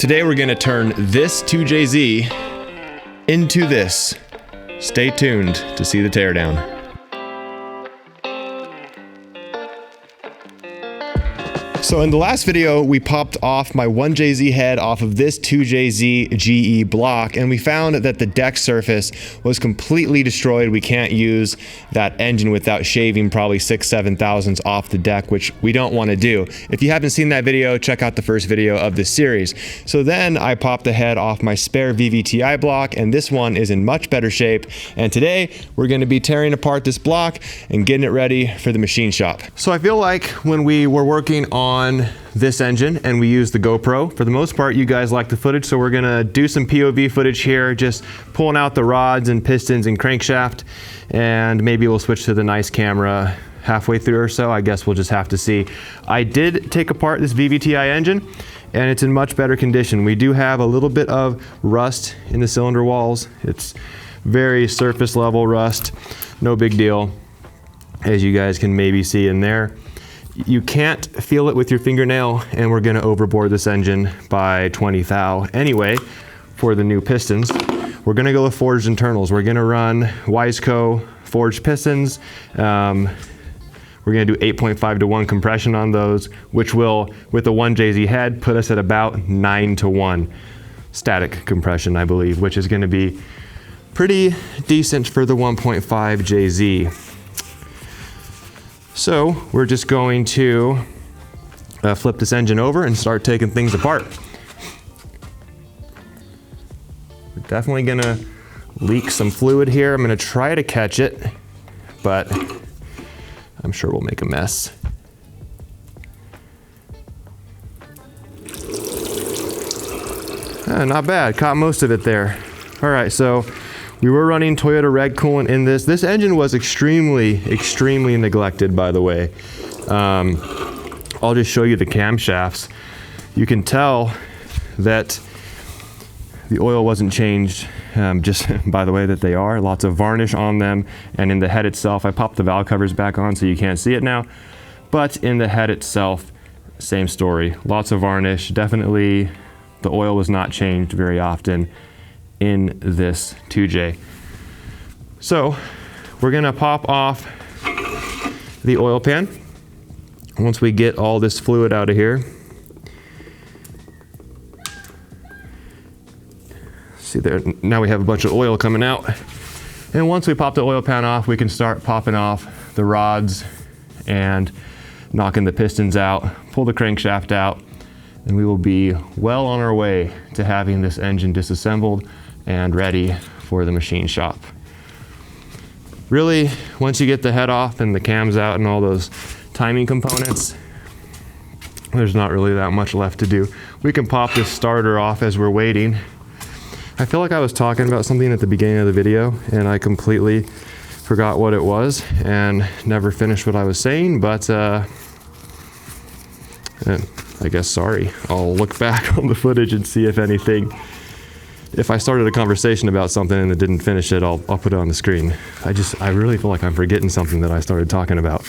Today we're gonna turn this 2JZ into this. Stay tuned to see the teardown. So in the last video, we popped off my 1JZ head off of this 2JZ GE block, and we found that the deck surface was completely destroyed. We can't use that engine without shaving probably 6-7 thousandths off the deck, which we don't want to do. If you haven't seen that video, check out the first video of this series. So then I popped the head off my spare VVTi block, and this one is in much better shape. And today we're going to be tearing apart this block and getting it ready for the machine shop. So I feel like when we were working on this engine and we use the GoPro, for the most part you guys like the footage, so we're gonna do some POV footage here, just pulling out the rods and pistons and crankshaft, and maybe we'll switch to the nice camera halfway through or so. I guess we'll just have to see. I did take apart this VVTi engine and it's in much better condition. We do have a little bit of rust in the cylinder walls. It's very surface level rust, no big deal, as you guys can maybe see in there. You can't feel it with your fingernail, and we're gonna overbore this engine by 20 thou. Anyway, for the new pistons, we're gonna go with forged internals. We're gonna run Wiseco forged pistons. We're gonna do 8.5:1 compression on those, which will, with the 1JZ head, put us at about 9:1 static compression, I believe, which is gonna be pretty decent for the 1.5 JZ. So we're just going to flip this engine over and start taking things apart. We're definitely gonna leak some fluid here. I'm gonna try to catch it, but I'm sure we'll make a mess. Not bad, caught most of it there. All right, so we were running Toyota Red coolant in this. This engine was extremely neglected, by the way. I'll just show you the camshafts. You can tell that the oil wasn't changed just by the way that they are. Lots of varnish on them, and in the head itself, I popped the valve covers back on so you can't see it now, but in the head itself, same story. Lots of varnish. Definitely the oil was not changed very often in this 2J. So we're gonna pop off the oil pan. Once we get all this fluid out of here, see there, now we have a bunch of oil coming out. And once we pop the oil pan off, we can start popping off the rods and knocking the pistons out, pull the crankshaft out, and we will be well on our way to having this engine disassembled and ready for the machine shop. Really, once you get the head off and the cams out and all those timing components, there's not really that much left to do. We can pop this starter off as we're waiting. I feel like I was talking about something at the beginning of the video and I completely forgot what it was and never finished what I was saying, but I guess sorry. I'll look back on the footage and see if anything. If I started a conversation about something and it didn't finish it, I'll put it on the screen. I really feel like I'm forgetting something that I started talking about.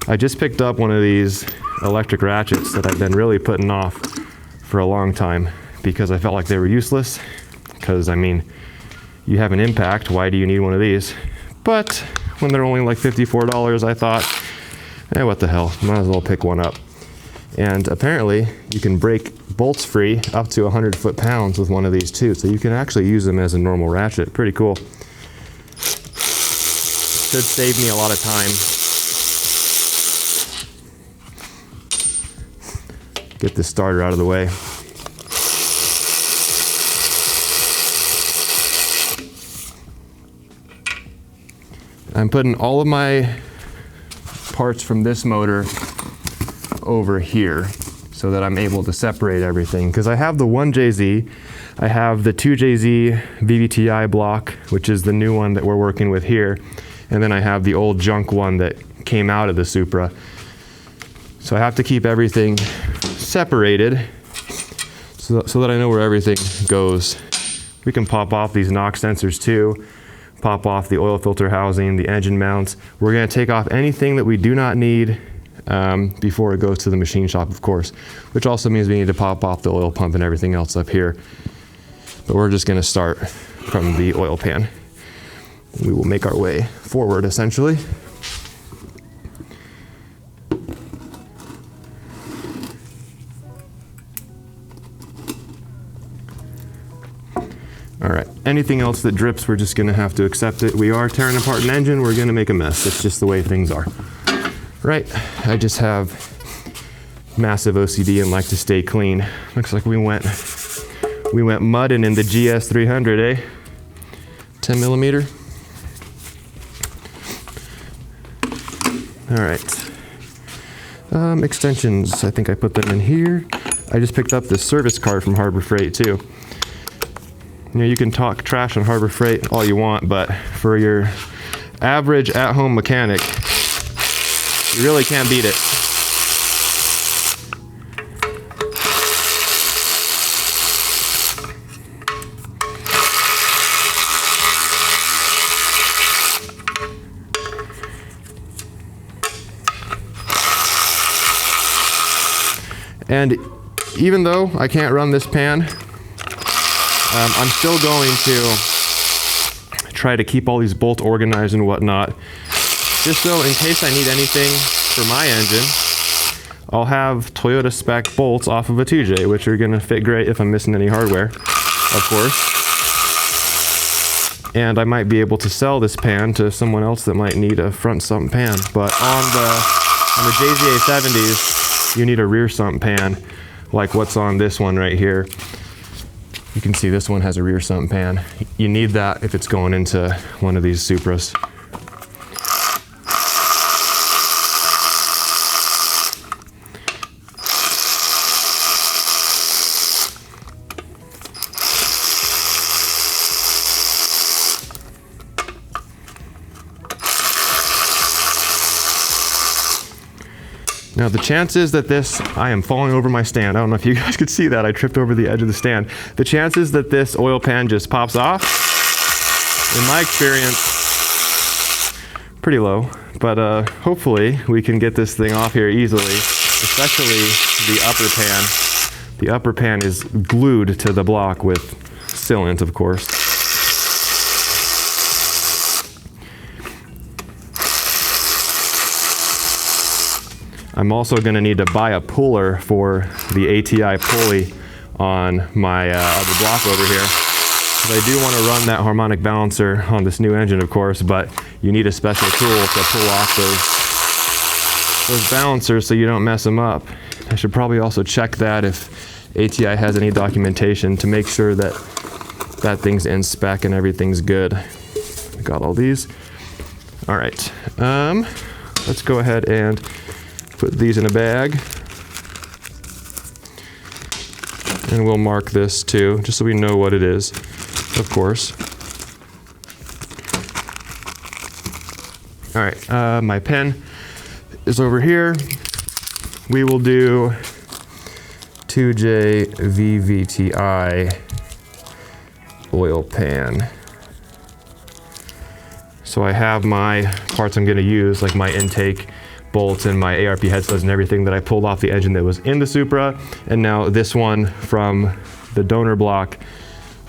I just picked up one of these electric ratchets that I've been really putting off for a long time because I felt like they were useless. Because, I mean, you have an impact, why do you need one of these? But when they're only like $54, I thought, what the hell, might as well pick one up. And apparently you can break bolts free up to 100 foot-pounds with one of these too, so you can actually use them as a normal ratchet. Pretty cool. Should save me a lot of time. Get this starter out of the way. I'm putting all of my parts from this motor over here so that I'm able to separate everything, because I have the 1JZ, I have the 2JZ VVTi block, which is the new one that we're working with here, and then I have the old junk one that came out of the Supra. So I have to keep everything separated so that I know where everything goes. We can pop off these knock sensors too, pop off the oil filter housing, the engine mounts. We're going to take off anything that we do not need before it goes to the machine shop, of course, which also means we need to pop off the oil pump and everything else up here. But we're just gonna start from the oil pan. We will make our way forward, essentially. All right, anything else that drips, we're just gonna have to accept it. We are tearing apart an engine, we're gonna make a mess. It's just the way things are. Right, I just have massive OCD and like to stay clean. Looks like we went mudding in the GS300, eh? 10 millimeter. All right. Extensions, I think I put them in here. I just picked up this service card from Harbor Freight too. You know, you can talk trash on Harbor Freight all you want, but for your average at-home mechanic, you really can't beat it. And even though I can't run this pan, I'm still going to try to keep all these bolts organized and whatnot, just so in case I need anything for my engine, I'll have Toyota spec bolts off of a 2J, which are gonna fit great if I'm missing any hardware, of course. And I might be able to sell this pan to someone else that might need a front sump pan. But on the JZA70s, you need a rear sump pan, like what's on this one right here. You can see this one has a rear sump pan. You need that if it's going into one of these Supras. Now the chances that I am falling over my stand. I don't know if you guys could see that. I tripped over the edge of the stand. The chances that this oil pan just pops off, in my experience, pretty low. But hopefully we can get this thing off here easily, especially the upper pan. The upper pan is glued to the block with sealant, of course. I'm also going to need to buy a puller for the ATI pulley on my other block over here. I do want to run that harmonic balancer on this new engine, of course, but you need a special tool to pull off those balancers so you don't mess them up. I should probably also check that if ATI has any documentation to make sure that that thing's in spec and everything's good. I got all these. All right, let's go ahead and put these in a bag. And we'll mark this too, just so we know what it is, of course. All right, my pen is over here. We will do 2J VVTi oil pan. So I have my parts I'm gonna use, like my intake bolts and my ARP head studs and everything that I pulled off the engine that was in the Supra, and now this one from the donor block.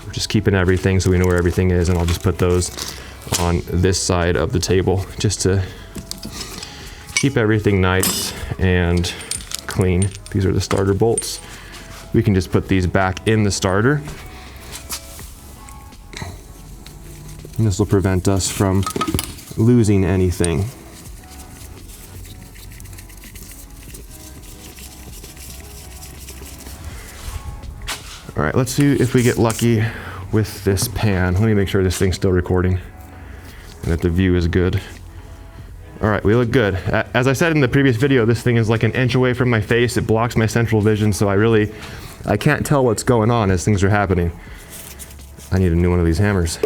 We're just keeping everything so we know where everything is, and I'll just put those on this side of the table just to keep everything nice and clean. These are the starter bolts. We can just put these back in the starter. And this will prevent us from losing anything. All right, let's see if we get lucky with this pan. Let me make sure this thing's still recording and that the view is good. All right, we look good. As I said in the previous video, this thing is like an inch away from my face. It blocks my central vision, so I can't tell what's going on as things are happening. I need a new one of these hammers.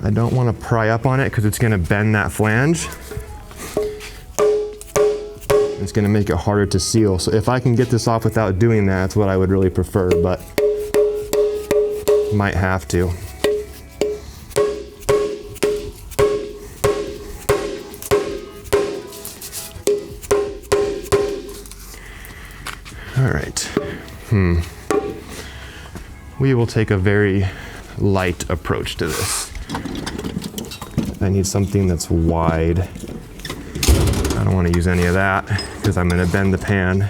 I don't want to pry up on it because it's going to bend that flange. It's gonna make it harder to seal. So if I can get this off without doing that, that's what I would really prefer, but might have to. All right. We will take a very light approach to this. I need something that's wide. I don't want to use any of that because I'm going to bend the pan.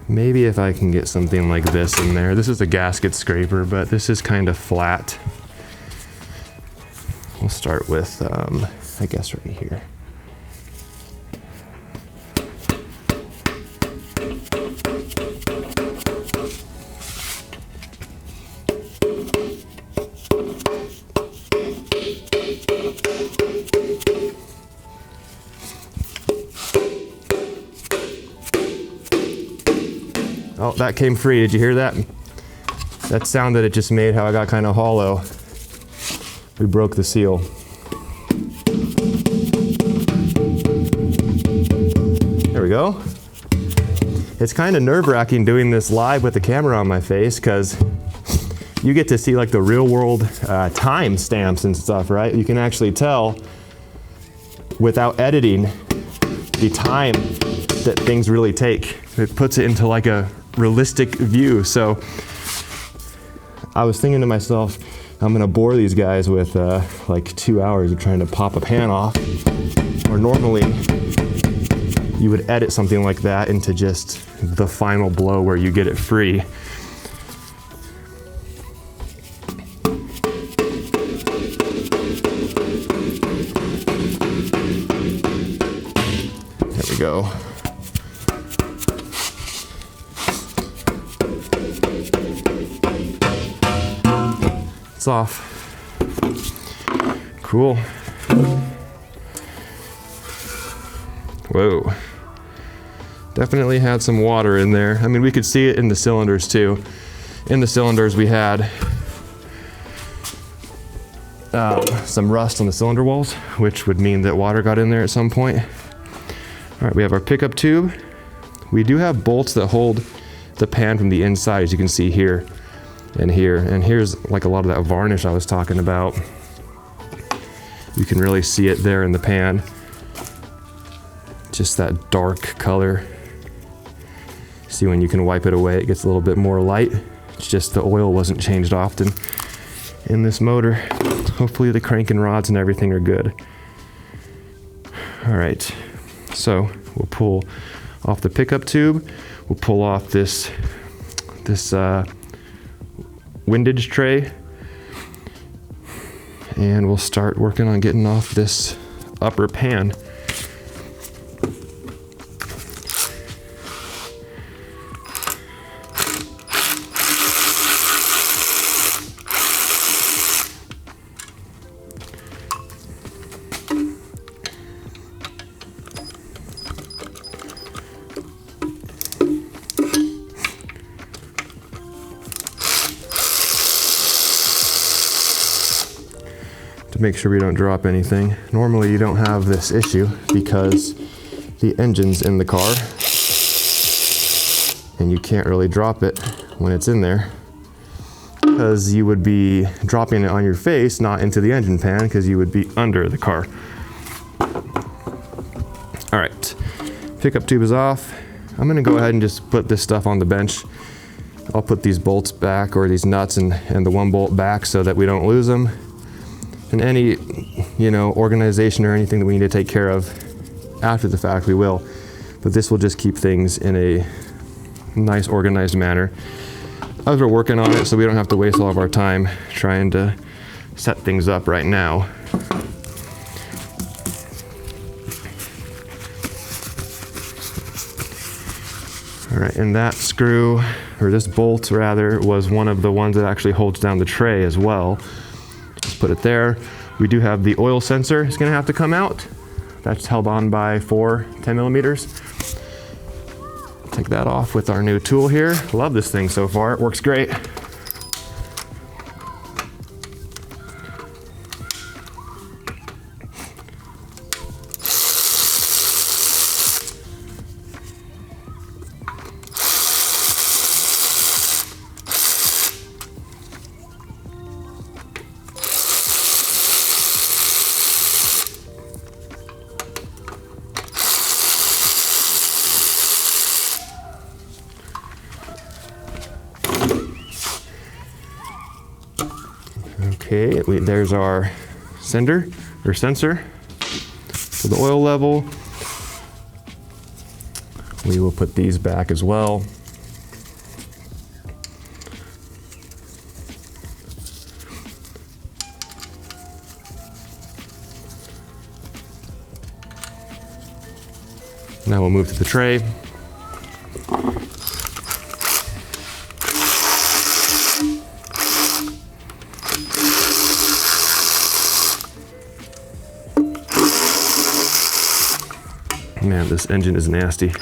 Maybe if I can get something like this in there. This is a gasket scraper, but this is kind of flat. We'll start with, I guess right here. Oh, that came free. Did you hear that? That sound that it just made, how I got kind of hollow. We broke the seal. There we go. It's kind of nerve-wracking doing this live with the camera on my face because you get to see like the real world time stamps and stuff, right? You can actually tell without editing the time that things really take. It puts it into like a realistic view. So I was thinking to myself, I'm gonna bore these guys with like 2 hours of trying to pop a pan off. Or normally you would edit something like that into just the final blow where you get it free. There we go. It's off. Cool. Whoa. Definitely had some water in there. I mean, we could see it in the cylinders too. In the cylinders we had some rust on the cylinder walls, which would mean that water got in there at some point. All right, we have our pickup tube. We do have bolts that hold the pan from the inside, as you can see here and here. And here's like a lot of that varnish I was talking about. You can really see it there in the pan. Just that dark color. See, when you can wipe it away, it gets a little bit more light. It's just the oil wasn't changed often in this motor. Hopefully the cranking rods and everything are good. All right, so we'll pull off the pickup tube. We'll pull off this windage tray, and we'll start working on getting off this upper pan. To make sure we don't drop anything. Normally you don't have this issue because the engine's in the car and you can't really drop it when it's in there because you would be dropping it on your face, not into the engine pan, because you would be under the car. All right, pickup tube is off. I'm gonna go ahead and just put this stuff on the bench. I'll put these bolts back, or these nuts and the one bolt back, so that we don't lose them. And any, organization or anything that we need to take care of after the fact, we will. But this will just keep things in a nice, organized manner as we're working on it, so we don't have to waste all of our time trying to set things up right now. All right, and that screw, or this bolt rather, was one of the ones that actually holds down the tray as well. Just put it there. We do have the oil sensor. It's gonna have to come out. That's held on by 4 10mm. Take that off with our new tool here. Love this thing so far, it works great. Okay, there's our sensor for the oil level. We will put these back as well. Now we'll move to the tray. Man, this engine is nasty.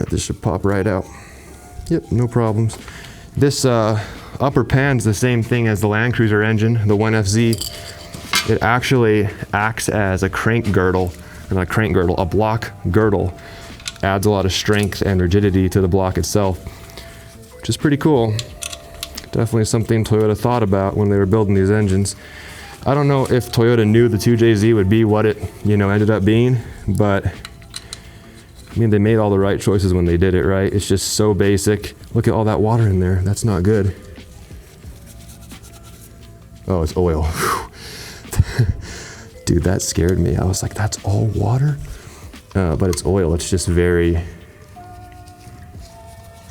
This should pop right out. Yep, no problems. This upper pan's the same thing as the Land Cruiser engine, the 1FZ. It actually acts as a crank girdle, or not crank girdle, a block girdle. Adds a lot of strength and rigidity to the block itself, which is pretty cool. Definitely something Toyota thought about when they were building these engines. I don't know if Toyota knew the 2JZ would be what it, ended up being, but I mean, they made all the right choices when they did it, right? It's just so basic. Look at all that water in there. That's not good. Oh, it's oil. Dude, that scared me. I was like, that's all water? But it's oil. It's just very,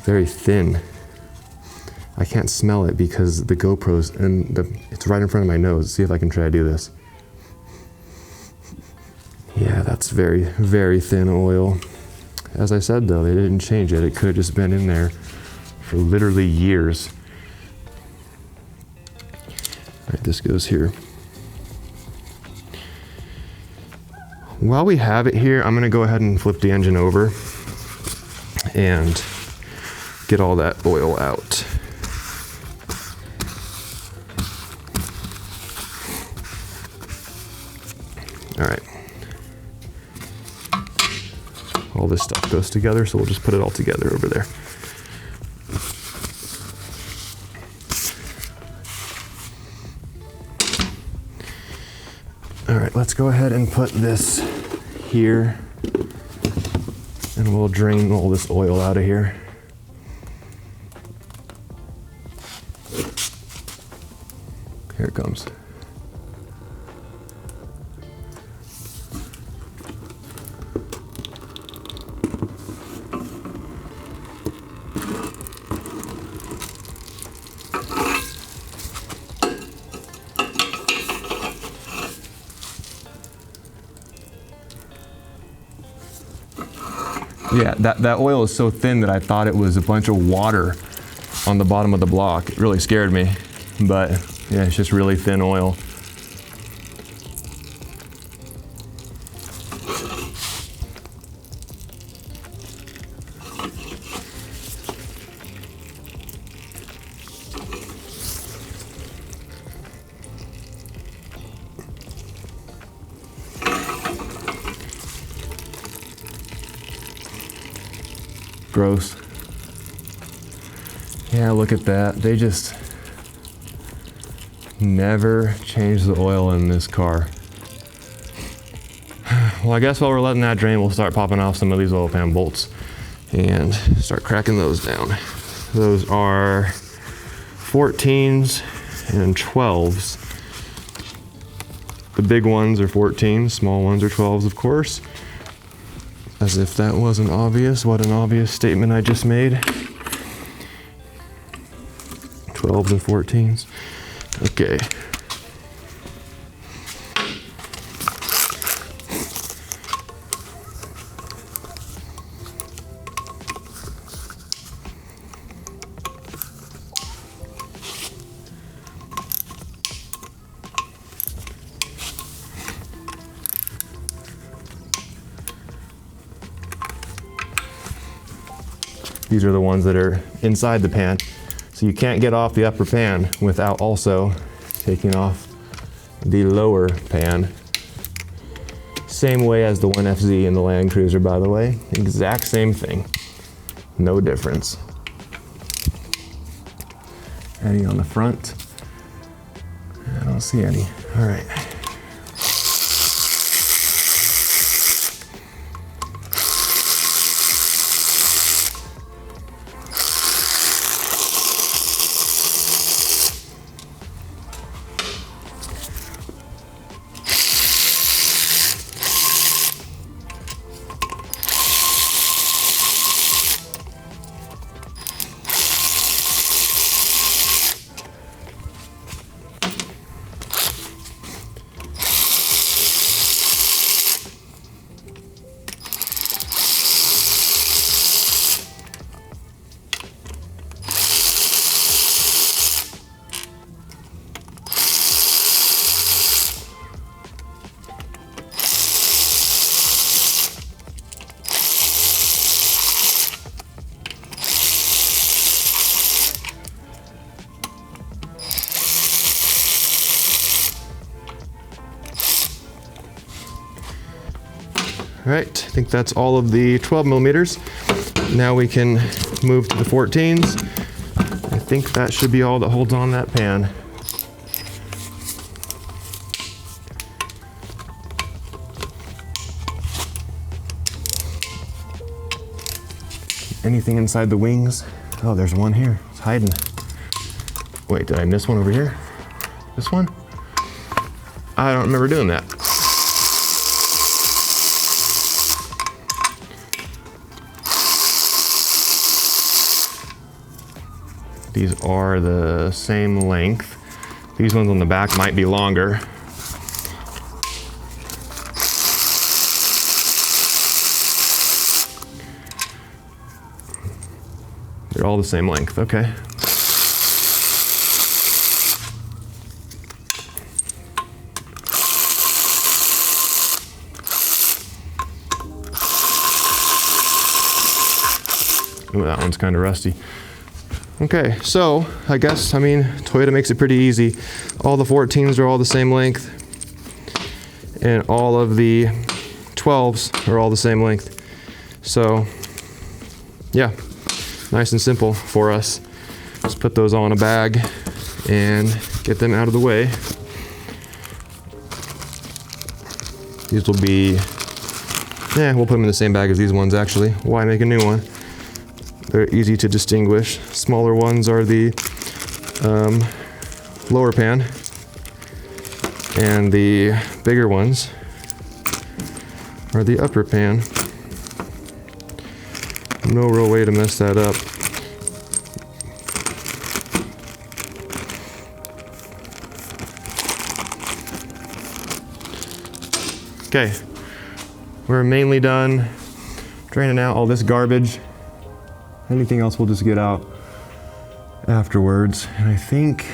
very thin. I can't smell it because the GoPro's and it's right in front of my nose. See if I can try to do this. Yeah, that's very, very thin oil. As I said though, they didn't change it. It could have just been in there for literally years. All right, this goes here. While we have it here, I'm gonna go ahead and flip the engine over and get all that oil out. All right. All this stuff goes together, so we'll just put it all together over there. All right, let's go ahead and put this here, and we'll drain all this oil out of here. Here it comes. Yeah, that oil is so thin that I thought it was a bunch of water on the bottom of the block. It really scared me, but yeah, it's just really thin oil. Gross. Yeah, look at that. They just never change the oil in this car. Well, I guess while we're letting that drain, we'll start popping off some of these oil pan bolts and start cracking those down. Those are 14s and 12s. The big ones are 14s, small ones are 12s, of course. As if that wasn't obvious. What an obvious statement I just made. 12s and 14s. Okay. These are the ones that are inside the pan. So you can't get off the upper pan without also taking off the lower pan. Same way as the 1FZ and the Land Cruiser, by the way. Exact same thing. No difference. Any on the front? I don't see any. All right. All right, I think that's all of the 12 millimeters. Now we can move to the 14s. I think that should be all that holds on that pan. Anything inside the wings? Oh, there's one here. It's hiding. Wait, did I miss one over here? This one? I don't remember doing that. These are the same length. These ones on the back might be longer. They're all the same length, okay. Ooh, that one's kind of rusty. Okay, so I guess, Toyota makes it pretty easy. All the 14s are all the same length, and all of the 12s are all the same length. So, yeah, nice and simple for us. Just put those all in a bag and get them out of the way. These will be, we'll put them in the same bag as these ones actually. Why make a new one? They're easy to distinguish. Smaller ones are the lower pan, and the bigger ones are the upper pan. No real way to mess that up. Okay, we're mainly done draining out all this garbage. Anything else we'll just get out afterwards. And I think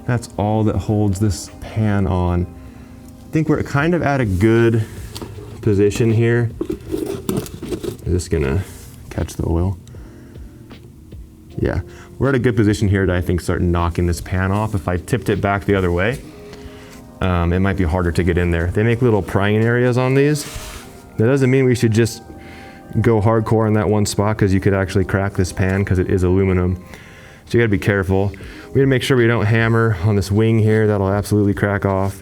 that's all that holds this pan on. I think we're kind of at a good position here. Is this gonna catch the oil? Yeah, we're at a good position here to, I think, start knocking this pan off. If I tipped it back the other way, it might be harder to get in there. They make little prying areas on these. That doesn't mean we should just go hardcore in that one spot, because you could actually crack this pan because it is aluminum. So you gotta be careful. We gotta make sure we don't hammer on this wing here. That'll absolutely crack off.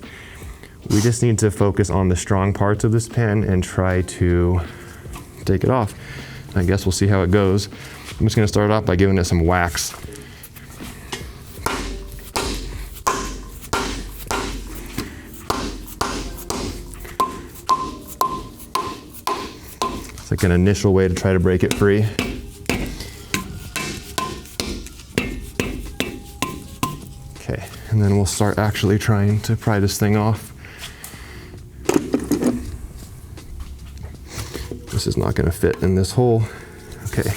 We just need to focus on the strong parts of this pan and try to take it off. I guess we'll see how it goes. I'm just gonna start off by giving it some wax. Like an initial way to try to break it free. Okay, and then we'll start actually trying to pry this thing off. This is not gonna fit in this hole. Okay,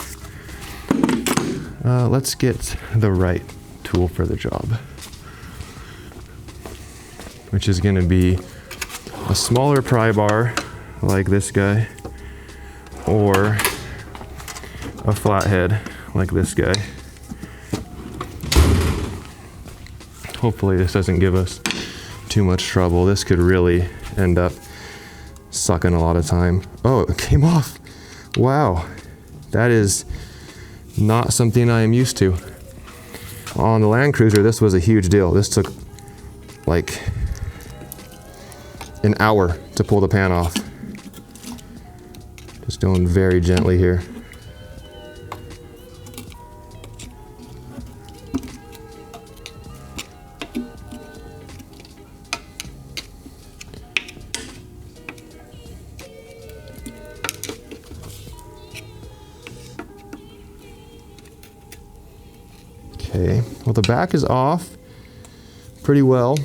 let's get the right tool for the job, which is gonna be a smaller pry bar like this guy, or a flathead like this guy. Hopefully this doesn't give us too much trouble. This could really end up sucking a lot of time. Oh, it came off. Wow, that is not something I am used to. On the Land Cruiser, this was a huge deal. This took like an hour to pull the pan off. Just going very gently here. Okay, well the back is off pretty well.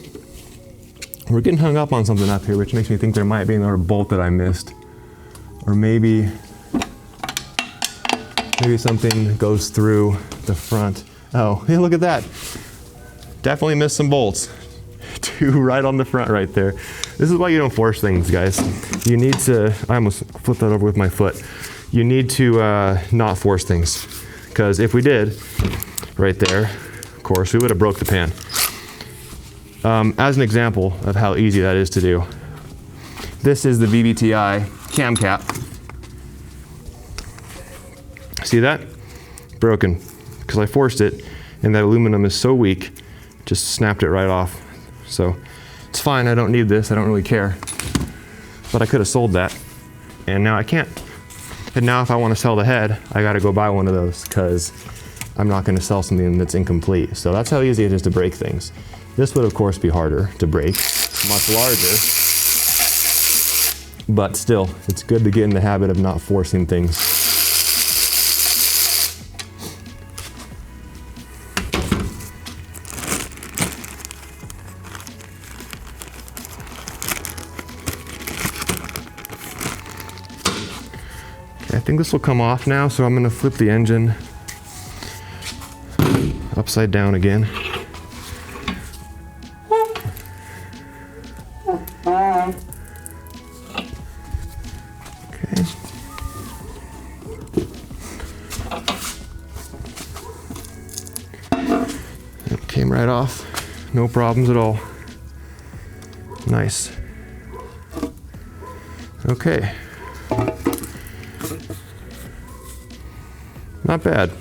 We're getting hung up on something up here, which makes me think there might be another bolt that I missed. Or maybe something goes through the front. Oh, hey, look at that. Definitely missed some bolts. Two right on the front right there. This is why you don't force things, guys. You need to, I almost flipped that over with my foot. You need to not force things. Because if we did, right there, of course, we would have broke the pan. As an example of how easy that is to do, this is the VVTi cam cap. See that? Broken, because I forced it, and that aluminum is so weak, just snapped it right off. So it's fine, I don't need this, I don't really care. But I could have sold that, and now I can't. And now if I want to sell the head, I gotta go buy one of those, because I'm not gonna sell something that's incomplete. So that's how easy it is to break things. This would of course be harder to break, much larger, but still, it's good to get in the habit of not forcing things. Okay, I think this will come off now, so I'm gonna flip the engine upside down again. Okay. It came right off. No problems at all. Nice. Okay. Not bad.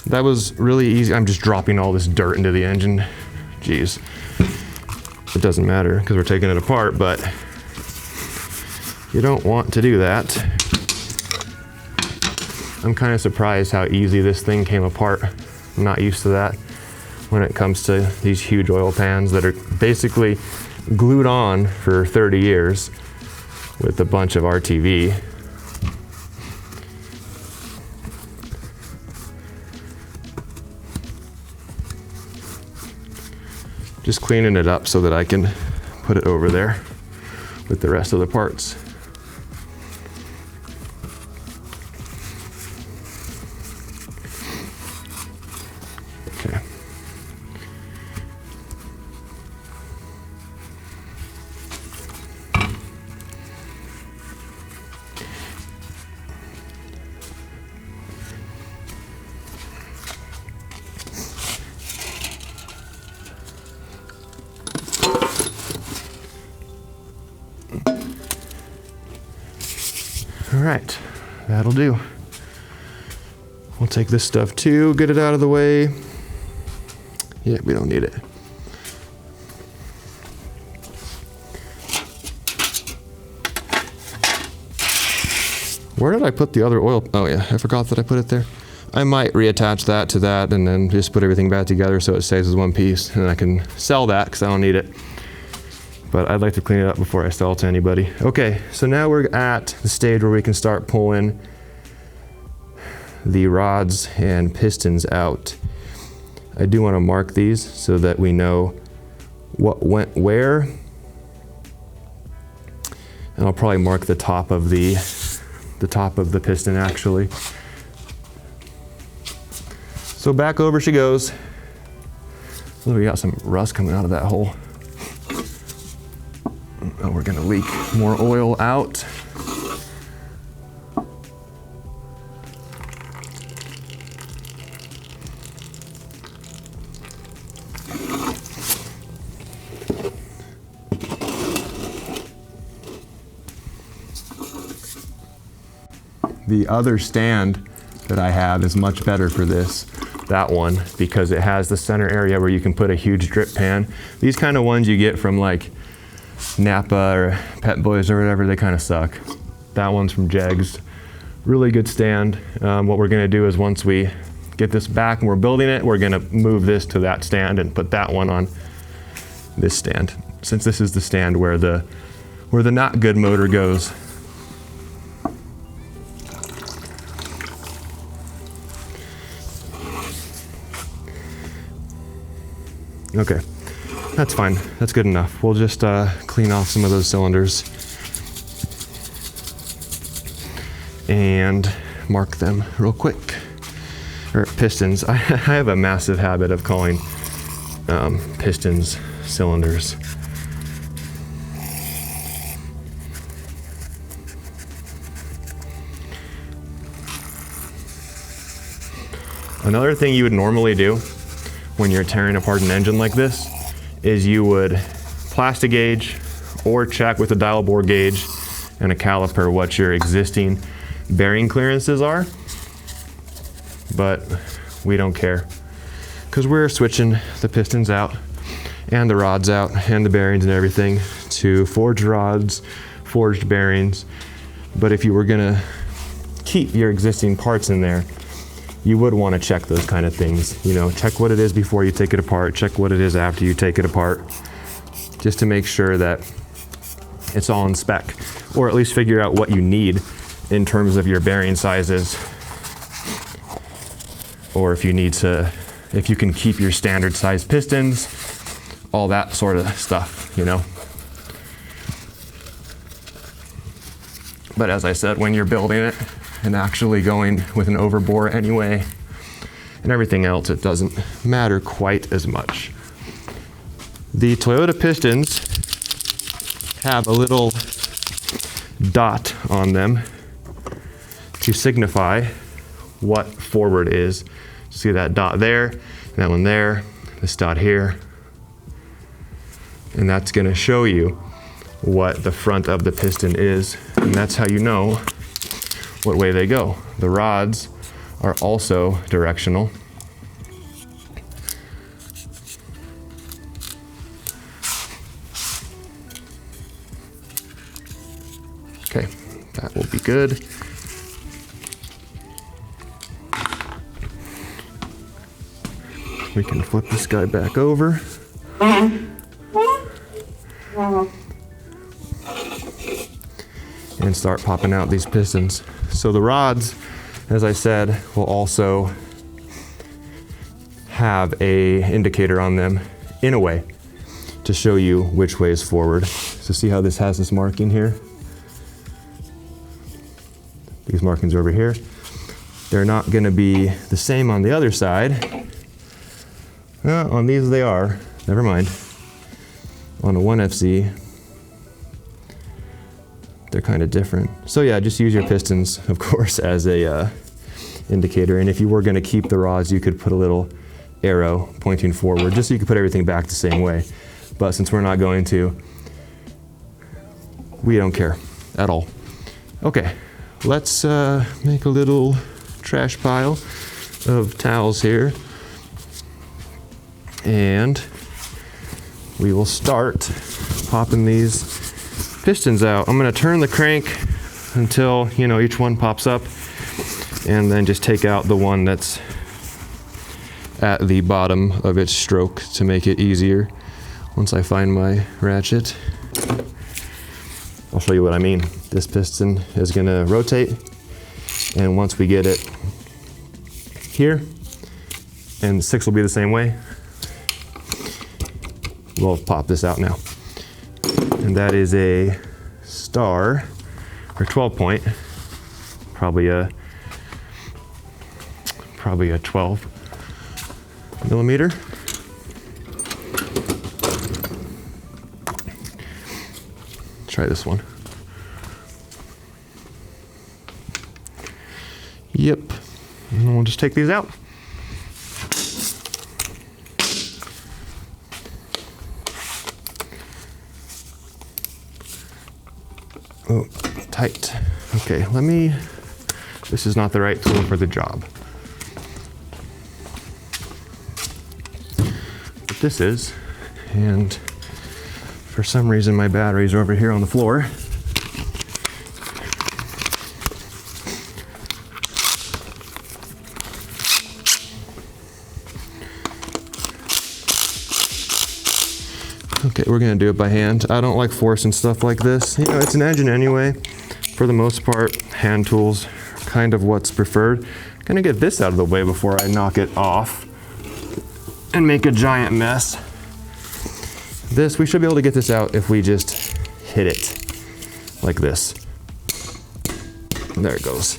That was really easy. I'm just dropping all this dirt into the engine. Jeez. It doesn't matter because we're taking it apart, but you don't want to do that. I'm kind of surprised how easy this thing came apart. I'm not used to that when it comes to these huge oil pans that are basically glued on for 30 years with a bunch of RTV. Just cleaning it up so that I can put it over there with the rest of the parts. Okay. All right, that'll do. We'll take this stuff too, get it out of the way. Yeah, we don't need it. Where did I put the other oil? Oh yeah, I forgot that I put it there. I might reattach that to that and then just put everything back together so it stays as one piece, and I can sell that because I don't need it. But I'd like to clean it up before I sell it to anybody. Okay, so now we're at the stage where we can start pulling the rods and pistons out. I do want to mark these so that we know what went where. And I'll probably mark the top of the piston actually. So back over she goes. Oh, we got some rust coming out of that hole. Oh, we're gonna leak more oil out. The other stand that I have is much better for this. that one because it has the center area where you can put a huge drip pan. These kind of ones you get from like Napa or Pet Boys or whatever, they kind of suck. That one's from Jegs. Really good stand. What we're gonna do is once we get this back and we're building it, we're gonna move this to that stand and put that one on this stand, since this is the stand where the not good motor goes. Okay, that's fine. That's good enough. We'll just clean off some of those cylinders and mark them real quick. Or pistons. I have a massive habit of calling pistons cylinders. Another thing you would normally do when you're tearing apart an engine like this is you would plastic gauge or check with a dial bore gauge and a caliper what your existing bearing clearances are. But we don't care because we're switching the pistons out and the rods out and the bearings and everything to forged rods, forged bearings. But if you were gonna keep your existing parts in there, you would want to check those kind of things. You know, check what it is before you take it apart, check what it is after you take it apart, just to make sure that it's all in spec, or at least figure out what you need in terms of your bearing sizes, or if you need to, if you can keep your standard size pistons, all that sort of stuff, you know. But as I said, when you're building it and actually going with an overbore anyway and everything else, it doesn't matter quite as much. The Toyota pistons have a little dot on them to signify what forward is. See that dot there, that one there, this dot here, and that's gonna show you what the front of the piston is, and that's how you know what way they go. The rods are also directional. Okay, that will be good. We can flip this guy back over. And start popping out these pistons. So the rods, as I said, will also have a indicator on them in a way to show you which way is forward. So see how this has this marking here? These markings over here. They're not going to be the same on the other side. On these they are. Never mind. On a 1FC, they're kind of different. So yeah, just use your pistons, of course, as a indicator. And if you were going to keep the rods, you could put a little arrow pointing forward, just so you could put everything back the same way. But since we're not going to, we don't care at all. Okay, let's make a little trash pile of towels here. And we will start popping these pistons out. I'm gonna turn the crank until, you know, each one pops up, and then just take out the one that's at the bottom of its stroke to make it easier. Once I find my ratchet, I'll show you what I mean. This piston is gonna rotate, and once we get it here, and the 6 will be the same way, we'll pop this out now. And that is a star, or 12 point, probably a 12 millimeter. Try this one. Yep, and we'll just take these out. Oh, tight. Okay, this is not the right tool for the job. this is. And for some reason my battery's over here on the floor. Okay, we're gonna do it by hand. I don't like forcing stuff like this. You know, it's an engine anyway. For the most part, hand tools are kind of what's preferred. I'm gonna get this out of the way before I knock it off and make a giant mess. This, we should be able to get this out if we just hit it like this. There it goes.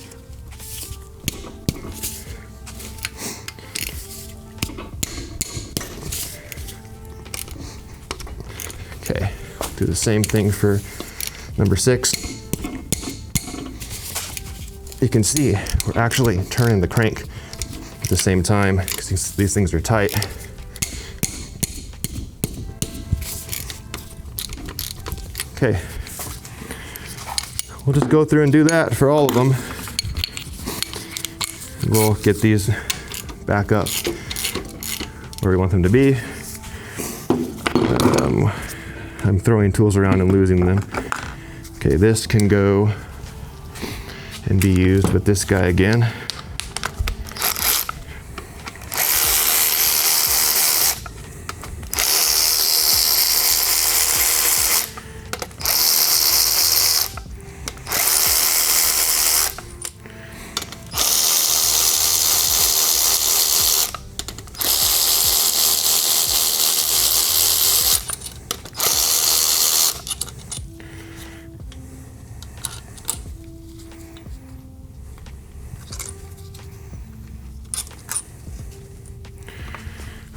Okay, do the same thing for number 6. You can see we're actually turning the crank at the same time because these things are tight. Okay, we'll just go through and do that for all of them. We'll get these back up where we want them to be. I'm throwing tools around and losing them. Okay, this can go and be used with this guy again.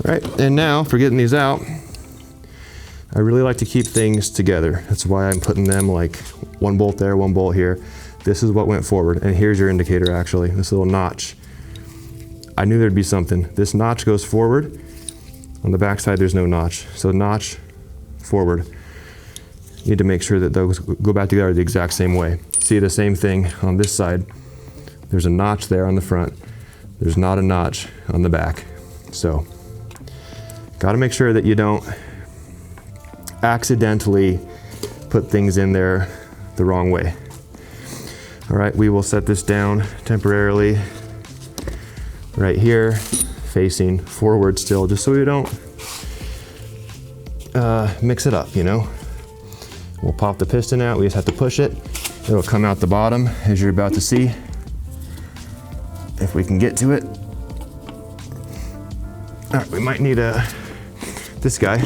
All right, and now for getting these out, I really like to keep things together. That's why I'm putting them like one bolt there, one bolt here. This is what went forward, and here's your indicator actually, this little notch. I knew there'd be something. This notch goes forward. On the back side, there's no notch. So notch, forward. You need to make sure that those go back together the exact same way. See the same thing on this side. There's a notch there on the front. There's not a notch on the back. So, gotta make sure that you don't accidentally put things in there the wrong way. All right, we will set this down temporarily right here, facing forward still, just so we don't mix it up, you know? We'll pop the piston out, we just have to push it. It'll come out the bottom, as you're about to see, if we can get to it. All right, we might need this guy,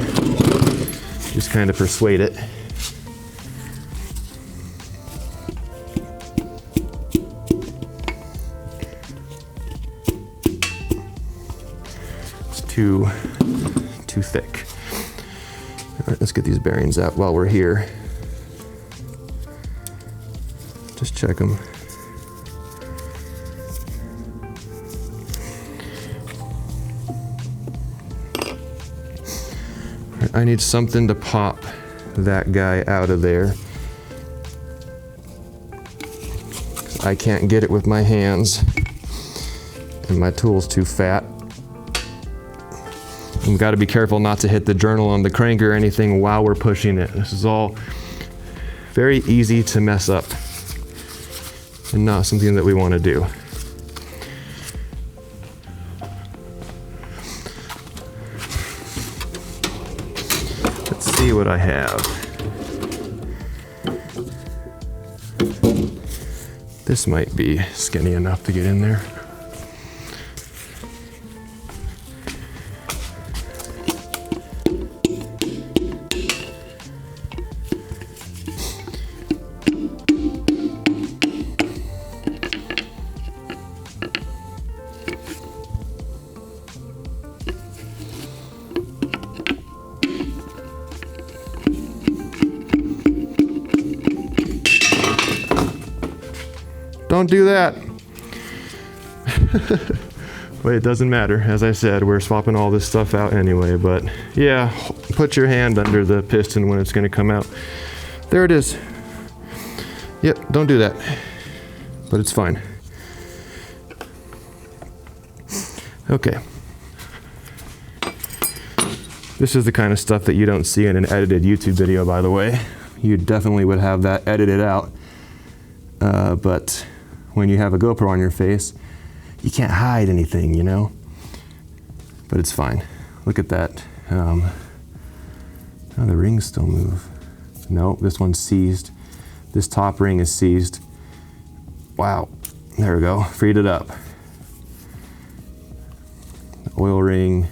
just kind of persuade it. It's too thick. All right, let's get these bearings out while we're here. Just check them. I need something to pop that guy out of there. I can't get it with my hands, and my tool's too fat. We've got to be careful not to hit the journal on the crank or anything while we're pushing it. This is all very easy to mess up and not something that we want to do. Let's see what I have. This might be skinny enough to get in there. Don't do that. But it doesn't matter. As I said, we're swapping all this stuff out anyway, but yeah, put your hand under the piston when it's gonna come out. There it is. Yep, don't do that, but it's fine. Okay. This is the kind of stuff that you don't see in an edited YouTube video, by the way. You definitely would have that edited out. But when you have a GoPro on your face, you can't hide anything, you know? But it's fine. Look at that. Oh, the rings still move. No, this one's seized. This top ring is seized. Wow, there we go, freed it up. The oil ring,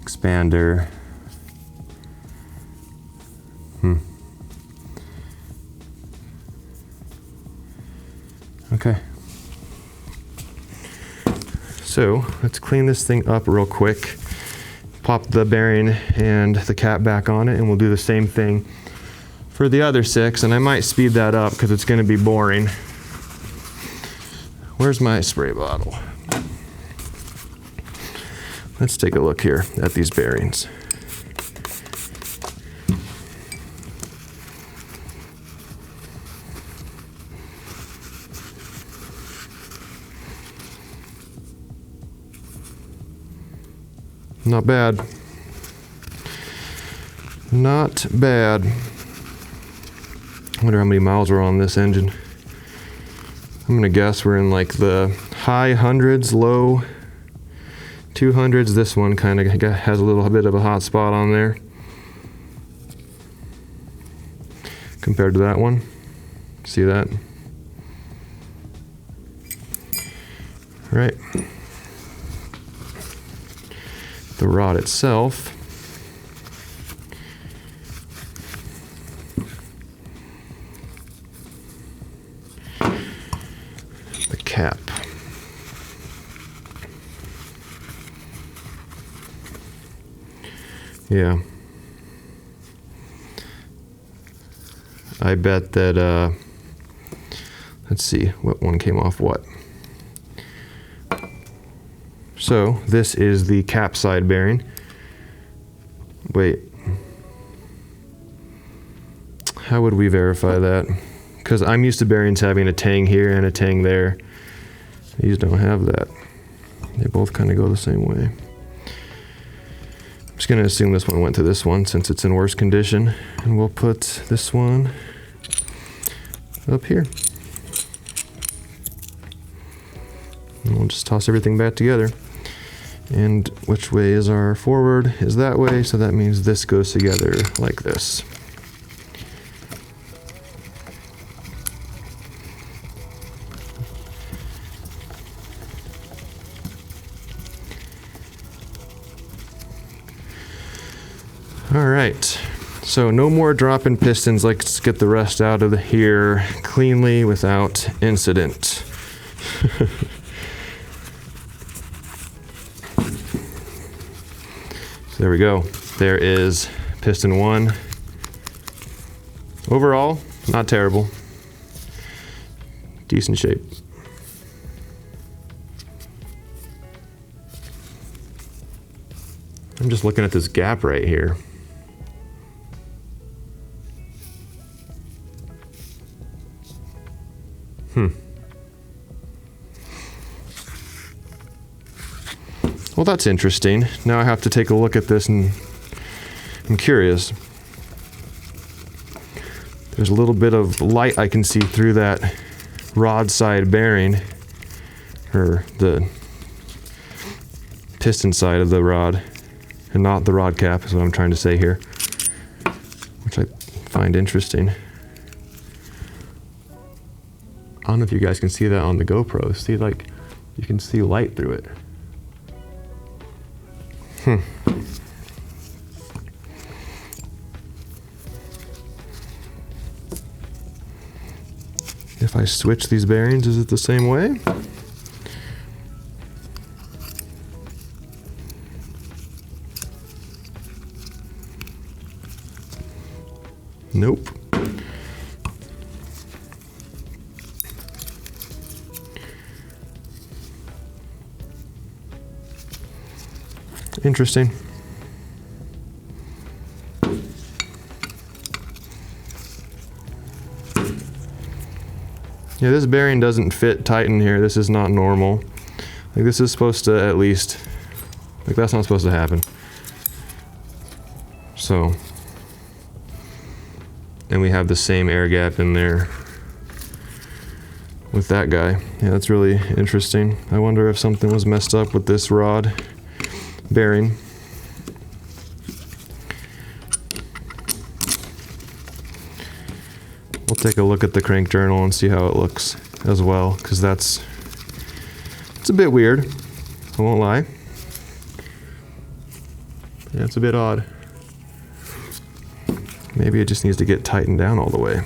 expander. Okay. So let's clean this thing up real quick. Pop the bearing and the cap back on it, and we'll do the same thing for the other 6, and I might speed that up because it's going to be boring. Where's my spray bottle? Let's take a look here at these bearings. Not bad. Not bad. I wonder how many miles are on this engine. I'm gonna guess we're in like the high hundreds, low 200s. This one kind of has a little bit of a hot spot on there compared to that one. See that? Right. The rod itself, the cap, yeah, I bet that let's see what one came off what. So this is the cap side bearing. Wait, how would we verify that? Because I'm used to bearings having a tang here and a tang there. These don't have that. They both kind of go the same way. I'm just gonna assume this one went to this one since it's in worse condition, and we'll put this one up here. And we'll just toss everything back together. And which way is our forward? Is that way, so that means this goes together like this. All right, so no more dropping pistons. Let's get the rest out of here cleanly without incident. There we go. There is piston 1. Overall, not terrible. Decent shape. I'm just looking at this gap right here. Well, that's interesting. Now I have to take a look at this, and I'm curious. There's a little bit of light I can see through that rod side bearing, or the piston side of the rod, and not the rod cap is what I'm trying to say here, which I find interesting. I don't know if you guys can see that on the GoPro. See, like, you can see light through it. If I switch these bearings, is it the same way? Nope. Interesting. Yeah, this bearing doesn't fit tight in here. This is not normal. Like, this is supposed to at least, like, that's not supposed to happen. So, and we have the same air gap in there with that guy. Yeah, that's really interesting. I wonder if something was messed up with this rod bearing. We'll take a look at the crank journal and see how it looks as well, because it's a bit weird, I won't lie. Yeah, it's a bit odd. Maybe it just needs to get tightened down all the way.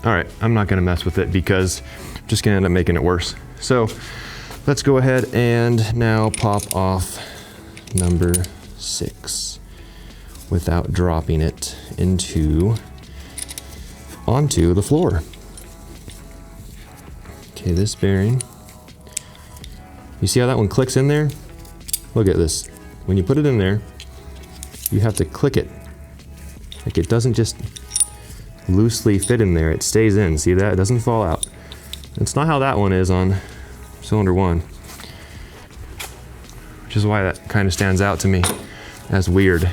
All right, I'm not gonna mess with it because I'm just gonna end up making it worse. So let's go ahead and now pop off number 6 without dropping it onto the floor. Okay, this bearing. You see how that one clicks in there? Look at this. When you put it in there, you have to click it. Like, it doesn't just loosely fit in there, it stays in. See that? It doesn't fall out. It's not how that one is on cylinder 1. Which is why that kind of stands out to me as weird.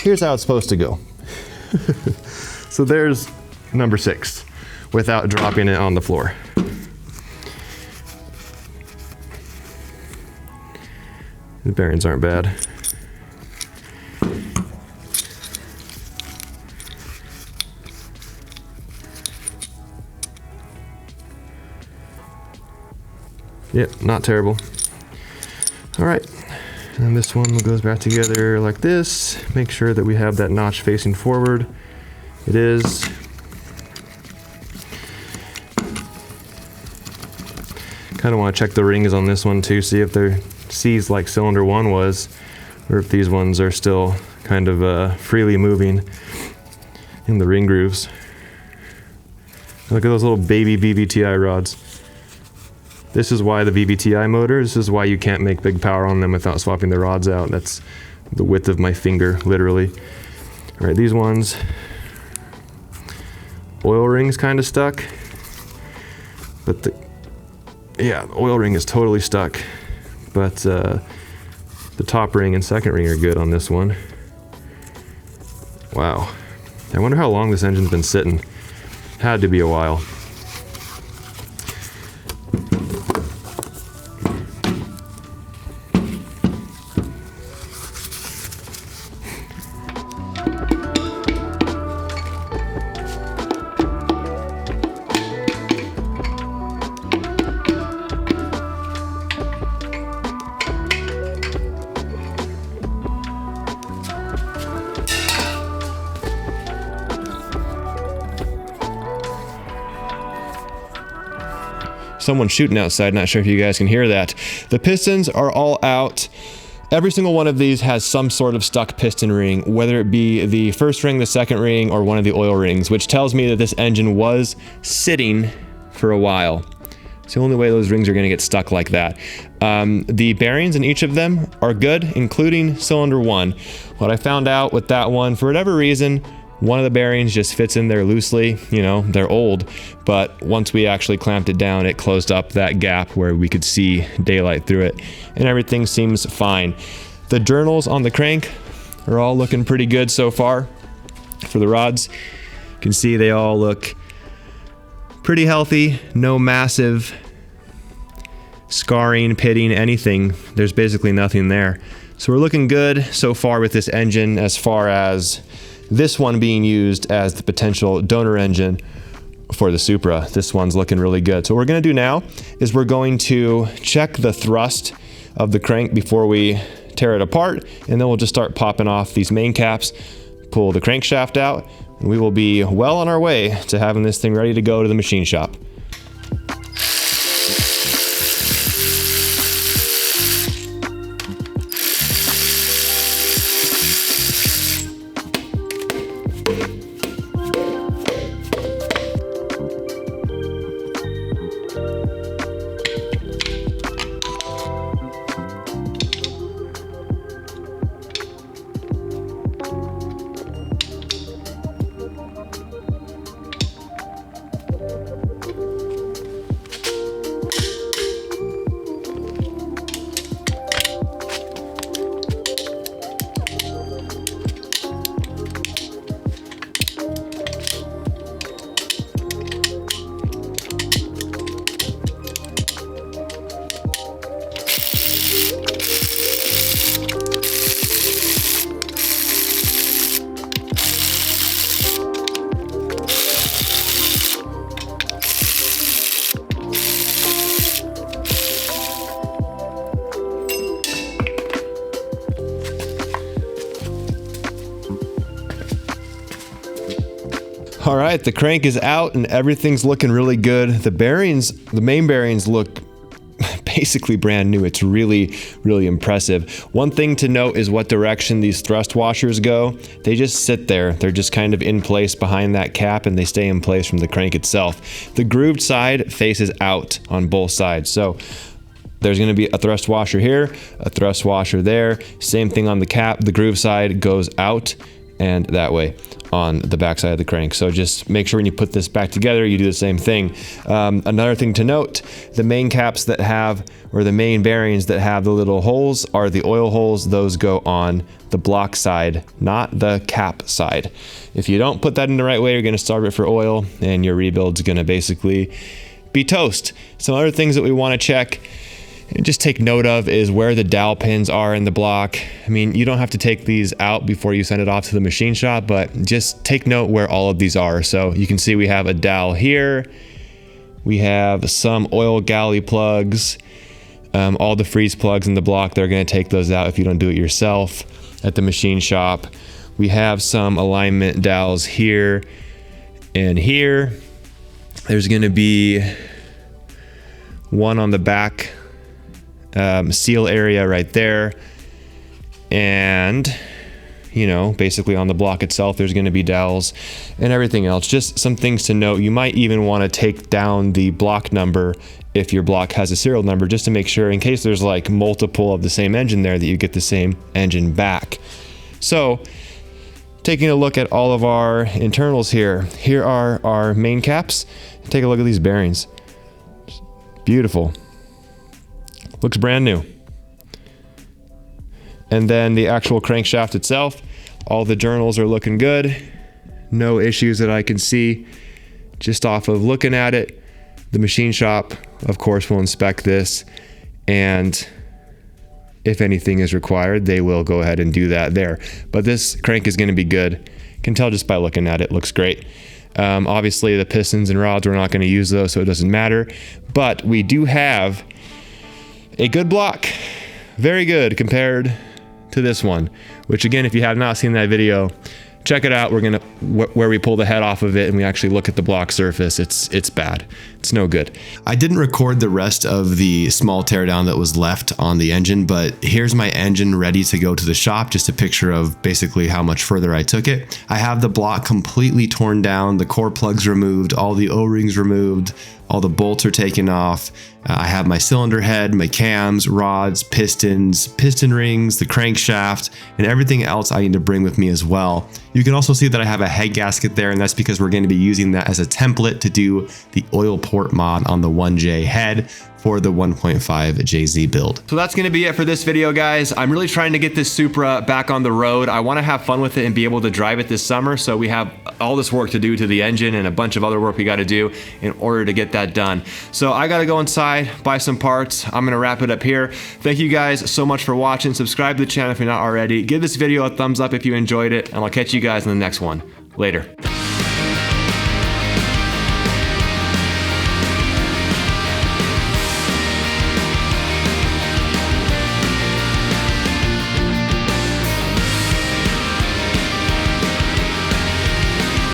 Here's how it's supposed to go. So there's number 6 without dropping it on the floor. The bearings aren't bad. Yep, not terrible. All right. And this one goes back together like this. Make sure that we have that notch facing forward. It is. Kind of want to check the rings on this one too, see if they're seized like cylinder 1 was, or if these ones are still kind of freely moving in the ring grooves. Look at those little baby VVTi rods. This is why the VVTi motor, this is why you can't make big power on them without swapping the rods out. That's the width of my finger, literally. All right, these ones, oil ring's kind of stuck, but the oil ring is totally stuck. But the top ring and second ring are good on this one. Wow. I wonder how long this engine's been sitting. Had to be a while. Someone's shooting outside, not sure if you guys can hear that. The pistons are all out. Every single one of these has some sort of stuck piston ring, whether it be the first ring, the second ring, or one of the oil rings, which tells me that this engine was sitting for a while. It's the only way those rings are gonna get stuck like that. The bearings in each of them are good, including cylinder 1. What I found out with that one, for whatever reason, one of the bearings just fits in there loosely. You know, they're old, but once we actually clamped it down, it closed up that gap where we could see daylight through it, and everything seems fine. The journals on the crank are all looking pretty good so far. For the rods, you can see they all look pretty healthy, no massive scarring, pitting, anything. There's basically nothing there. So we're looking good so far with this engine, as far as this one being used as the potential donor engine for the Supra. This one's looking really good. So what we're gonna do now is we're going to check the thrust of the crank before we tear it apart, and then we'll just start popping off these main caps, pull the crankshaft out, and we will be well on our way to having this thing ready to go to the machine shop. All right, the crank is out and everything's looking really good. The bearings, the main bearings look basically brand new. It's really, really impressive. One thing to note is what direction these thrust washers go. They just sit there. They're just kind of in place behind that cap and they stay in place from the crank itself. The grooved side faces out on both sides. So there's going to be a thrust washer here, a thrust washer there. Same thing on the cap. The groove side goes out and that way on the back side of the crank. So just make sure when you put this back together, you do the same thing. Another thing to note, the main caps that have, or the main bearings that have the little holes are the oil holes. Those go on the block side, not the cap side. If you don't put that in the right way, you're going to starve it for oil and your rebuild's going to basically be toast. Some other things that we want to check and just take note of is where the dowel pins are in the block. I mean, you don't have to take these out before you send it off to the machine shop, but just take note where all of these are. So you can see we have a dowel here. We have some oil galley plugs, all the freeze plugs in the block. They're going to take those out if you don't do it yourself at the machine shop. We have some alignment dowels here and here. There's going to be one on the back seal area right there, and you know, basically on the block itself there's going to be dowels and everything else. Just some things to note. You might even want to take down the block number if your block has a serial number, just to make sure in case there's like multiple of the same engine there that you get the same engine back. So taking a look at all of our internals here are our main caps. Take a look at these bearings. Beautiful. Looks brand new. And then the actual crankshaft itself, all the journals are looking good. No issues that I can see just off of looking at it. The machine shop, of course, will inspect this, and if anything is required, they will go ahead and do that there. But this crank is going to be good. Can tell just by looking at it. Looks great. Obviously, the pistons and rods, we're not going to use those, so it doesn't matter. But we do have a good block, very good compared to this one, which again, if you have not seen that video, check it out. We're gonna where we pull the head off of it and we actually look at the block surface. It's bad. It's no good. I didn't record the rest of the small teardown that was left on the engine, but here's my engine ready to go to the shop. Just a picture of basically how much further I took it. I have the block completely torn down, the core plugs removed, all the O-rings removed, all the bolts are taken off. I have my cylinder head, my cams, rods, pistons, piston rings, the crankshaft, and everything else I need to bring with me as well. You can also see that I have a head gasket there, and that's because we're going to be using that as a template to do the oil port mod on the 1J head for the 1.5 JZ build. So that's going to be it for this video, guys. I'm really trying to get this Supra back on the road. I want to have fun with it and be able to drive it this summer. So we have all this work to do to the engine and a bunch of other work we got to do in order to get that done. So I got to go inside, buy some parts. I'm going to wrap it up here. Thank you guys so much for watching. Subscribe to the channel if you're not already. Give this video a thumbs up if you enjoyed it, and I'll catch you guys in the next one. Later.